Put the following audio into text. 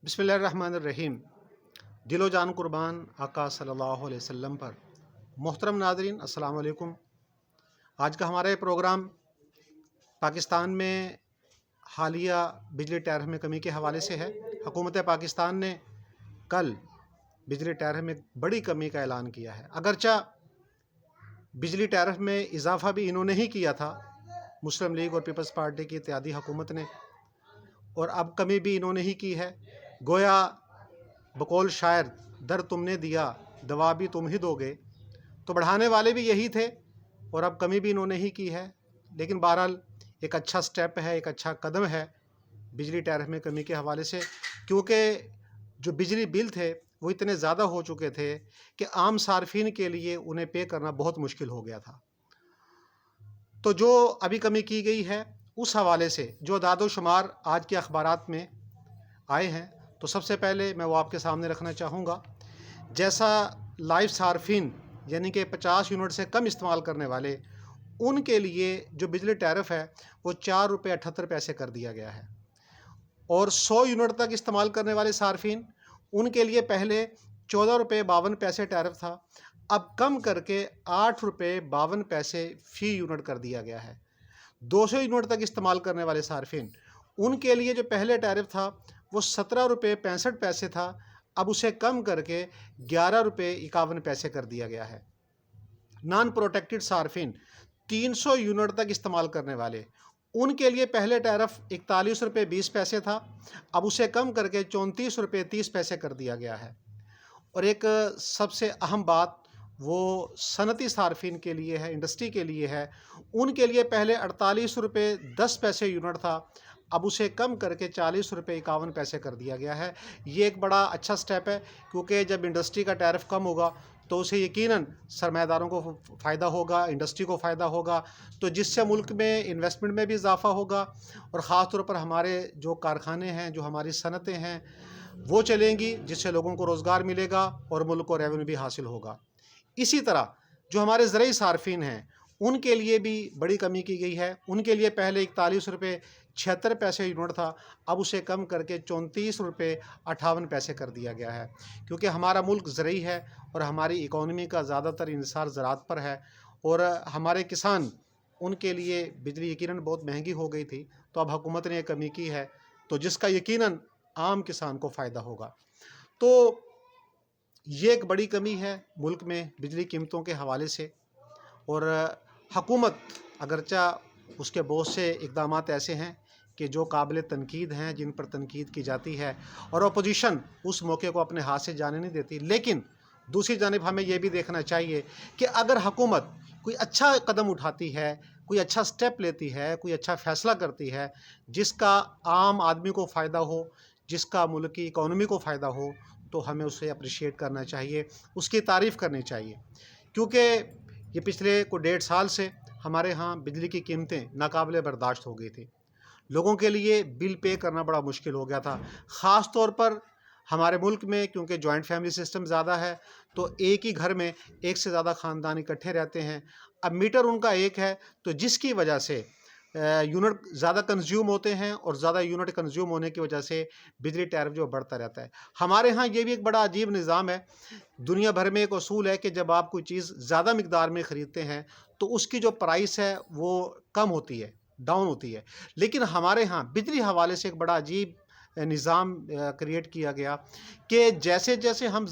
बिस्मिल्लाहिर्रहमानिर्रहीम। दिलो जान कुर्बान आका सल्लल्लाहु अलैहि वसल्लम पर। मोहतरम नाज़रीन, अस्सलाम वालेकुम। आज का हमारा ये प्रोग्राम पाकिस्तान में हालिया बिजली टैरिफ में कमी के हवाले से है। हुकूमत पाकिस्तान ने कल बिजली टैरिफ में बड़ी कमी का ऐलान किया है। अगरचा बिजली टैरिफ में इजाफ़ा भी इन्होंने ही किया था, मुस्लिम लीग और पीपल्स पार्टी की इत्तेहादी हुकूमत ने, और अब कमी भी इन्होंने ही की है। गोया बकौल शायर दर तुमने दिया दवा भी तुम ही दोगे, तो बढ़ाने वाले भी यही थे और अब कमी भी इन्होंने ही की है। लेकिन बहरहाल एक अच्छा स्टेप है, एक अच्छा कदम है बिजली टैरिफ में कमी के हवाले से, क्योंकि जो बिजली बिल थे वो इतने ज़्यादा हो चुके थे कि आम सार्फिन के लिए उन्हें पे करना बहुत मुश्किल हो गया था। तो जो अभी कमी की गई है उस हवाले से जो दादो शुमार आज के अखबारात में आए हैं, तो सबसे पहले मैं वो आपके सामने रखना चाहूँगा। जैसा लाइव सार्फिन यानी कि 50 यूनिट से कम इस्तेमाल करने वाले, उनके लिए जो बिजली टैरिफ है वो 4 रुपये 78 पैसे कर दिया गया है, और 100 यूनिट तक इस्तेमाल करने वाले सार्फिन, उनके लिए पहले 14 रुपये 52 पैसे टैरिफ था, अब कम करके 8 रुपये 52 पैसे फ़ी यूनिट कर दिया गया है। 200 यूनिट तक इस्तेमाल करने वाले सार्फिन, उनके लिए जो पहले टैरिफ था वो 17 रुपये 65 पैसे था, अब उसे कम करके 11 रुपये 51 पैसे कर दिया गया है। नॉन प्रोटेक्टेड सार्फिन 300 यूनिट तक इस्तेमाल करने वाले, उनके लिए पहले टैरिफ 41 रुपये 20 पैसे था, अब उसे कम करके 34 रुपये 30 पैसे कर दिया गया है। और एक सबसे अहम बात वो सनती सार्फिन के लिए है, इंडस्ट्री के लिए है। उनके लिए पहले 48 रुपये 10 पैसे यूनिट था, अब उसे कम करके 40 रुपये 51 पैसे कर दिया गया है। ये एक बड़ा अच्छा स्टेप है, क्योंकि जब इंडस्ट्री का टैरिफ कम होगा तो उसे यकीनन सरमायादारों को फ़ायदा होगा, इंडस्ट्री को फ़ायदा होगा, तो जिससे मुल्क में इन्वेस्टमेंट में भी इजाफ़ा होगा, और ख़ास तौर पर हमारे जो कारखाने हैं, जो हमारी सनतें हैं, वो चलेंगी, जिससे लोगों को रोज़गार मिलेगा और मुल्क को रेवेन्यू भी हासिल होगा। इसी तरह जो हमारे ज़रई सार्फिन हैं, उनके लिए भी बड़ी कमी की गई है। उनके लिए पहले 41 रुपये 76 पैसे यूनिट था, अब उसे कम करके 34 रुपये 58 पैसे कर दिया गया है, क्योंकि हमारा मुल्क ज़रई है और हमारी इकॉनमी का ज़्यादातर इंहिसार ज़राअत पर है, और हमारे किसान, उनके लिए बिजली यकीनन बहुत महंगी हो गई थी, तो अब हुकूमत ने कमी की है, तो जिसका यकीनन आम किसान को फ़ायदा होगा। तो ये एक बड़ी कमी है मुल्क में बिजली कीमतों के हवाले से। और हुकूमत अगरचा उसके बहुत से इक़दामात ऐसे हैं कि जो काबिल तनकीद हैं, जिन पर तनकीद की जाती है, और अपोजिशन उस मौके को अपने हाथ से जाने नहीं देती, लेकिन दूसरी जानिब हमें यह भी देखना चाहिए कि अगर हुकूमत कोई अच्छा कदम उठाती है, कोई अच्छा स्टेप लेती है, कोई अच्छा फ़ैसला करती है जिसका आम आदमी को फ़ायदा हो, जिसका मुल्क की इकॉनमी को फ़ायदा हो, तो हमें उसे अप्रिशिएट करना चाहिए, उसकी तारीफ़ करनी चाहिए। क्योंकि ये पिछले को 1.5 साल से हमारे यहाँ बिजली की कीमतें नाकाबिले बर्दाश्त हो गई थी। लोगों के लिए बिल पे करना बड़ा मुश्किल हो गया था। ख़ास तौर पर हमारे मुल्क में, क्योंकि जॉइंट फैमिली सिस्टम ज़्यादा है, तो एक ही घर में एक से ज़्यादा ख़ानदान इकट्ठे रहते हैं। अब मीटर उनका एक है, तो जिसकी वजह से यूनिट ज़्यादा कंज्यूम होते हैं, और ज़्यादा यूनिट कंज्यूम होने की वजह से बिजली टैरिफ जो बढ़ता रहता है। हमारे यहाँ ये भी एक बड़ा अजीब निज़ाम है। दुनिया भर में एक असूल है कि जब आप कोई चीज़ ज़्यादा मिकदार में ख़रीदते हैं तो उसकी जो प्राइस है वो कम होती है, डाउन होती है। लेकिन हमारे यहाँ बिजली हवाले से एक बड़ा अजीब निज़ाम क्रिएट किया गया कि जैसे जैसे हम